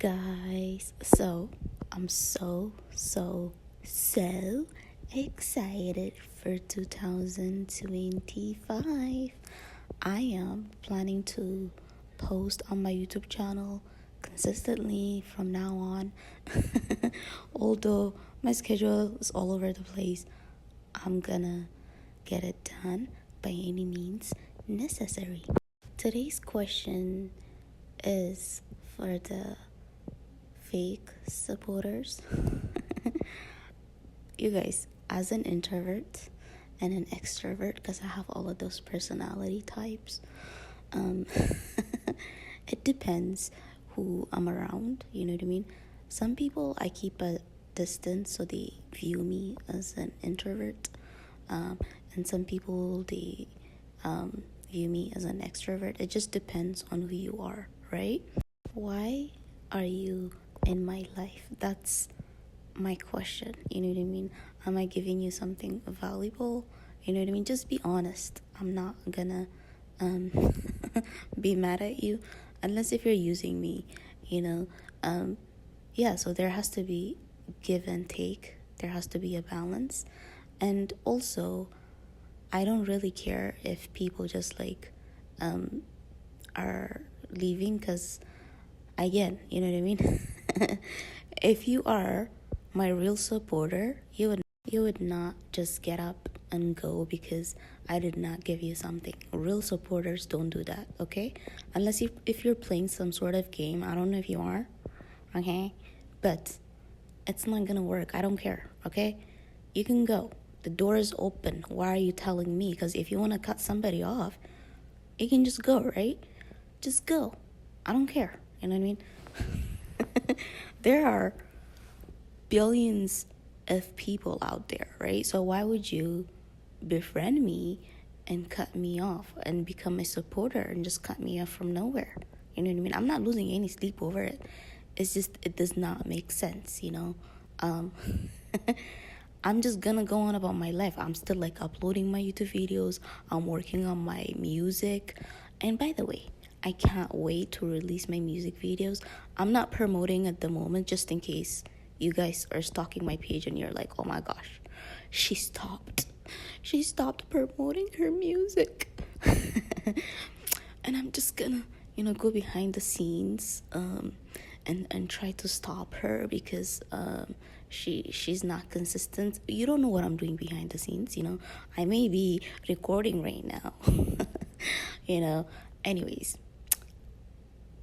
guys. So I'm so excited for 2025. I am planning to post on my YouTube channel consistently from now on. Although my schedule is all over the place, I'm gonna get it done by any means necessary. Today's question is for the fake supporters. You guys, as an introvert and an extrovert, because I have all of those personality types, it depends who I'm around, you know what I mean? Some people I keep a distance so they view me as an introvert, and some people they view me as an extrovert. It just depends on who you are, right? Why are you in my life? That's my question. You know what I mean? Am I giving you something valuable? You know what I mean? Just be honest. I'm not gonna be mad at you unless if you're using me, you know. Yeah, so there has to be give and take. There has to be a balance. And also, I don't really care if people just are leaving, because again, you know what I mean? If you are my real supporter, you would not just get up and go because I did not give you something. Real supporters don't do that, okay? Unless if you're playing some sort of game. I don't know if you are, okay? But it's not gonna work. I don't care, okay? You can go. The door is open. Why are you telling me? Because if you want to cut somebody off, you can just go, right? Just go. I don't care. You know what I mean? There are billions of people out there, right? So why would you befriend me and cut me off and become a supporter and just cut me off from nowhere? You know what I mean? I'm not losing any sleep over it. It's just, it does not make sense, you know? I'm just gonna go on about my life. I'm still uploading my YouTube videos. I'm working on my music. And by the way, I can't wait to release my music videos. I'm not promoting at the moment, just in case you guys are stalking my page and you're like, oh my gosh, she stopped promoting her music. And I'm just gonna, go behind the scenes and try to stop her because she's not consistent. You don't know what I'm doing behind the scenes, I may be recording right now. Anyways,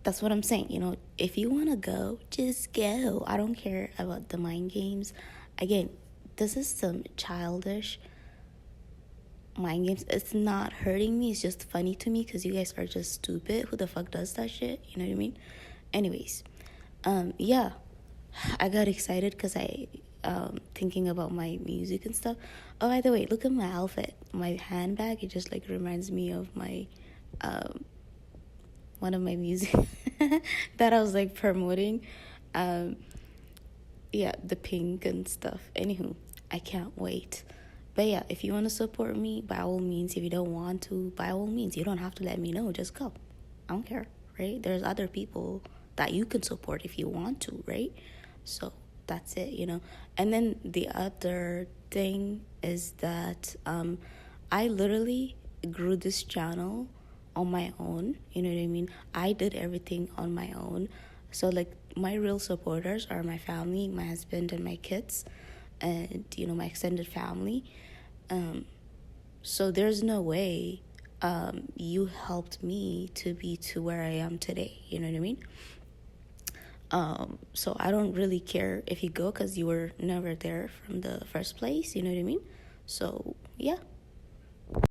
that's what I'm saying. If you want to go, just go. I don't care about the mind games. Again, this is some childish mind games. It's not hurting me. It's just funny to me because you guys are just stupid. Who the fuck does that shit? You know what I mean? Anyways, yeah, I got excited because I thinking about my music and stuff. Oh, by the way, look at my outfit. My handbag, it just reminds me of my one of my music that I was promoting. Yeah, the pink and stuff. Anywho, I can't wait. But yeah, if you want to support me, by all means. If you don't want to, by all means. You don't have to let me know. Just go. I don't care, right? There's other people that you can support if you want to, right? So that's it, And then the other thing is that I literally grew this channel on my own. You know what I mean? I did everything on my own. So my real supporters are my family, my husband and my kids, and my extended family. So there's no way you helped me to be to where I am today. You know what I mean? So I don't really care if you go because you were never there from the first place. You know what I mean? So yeah.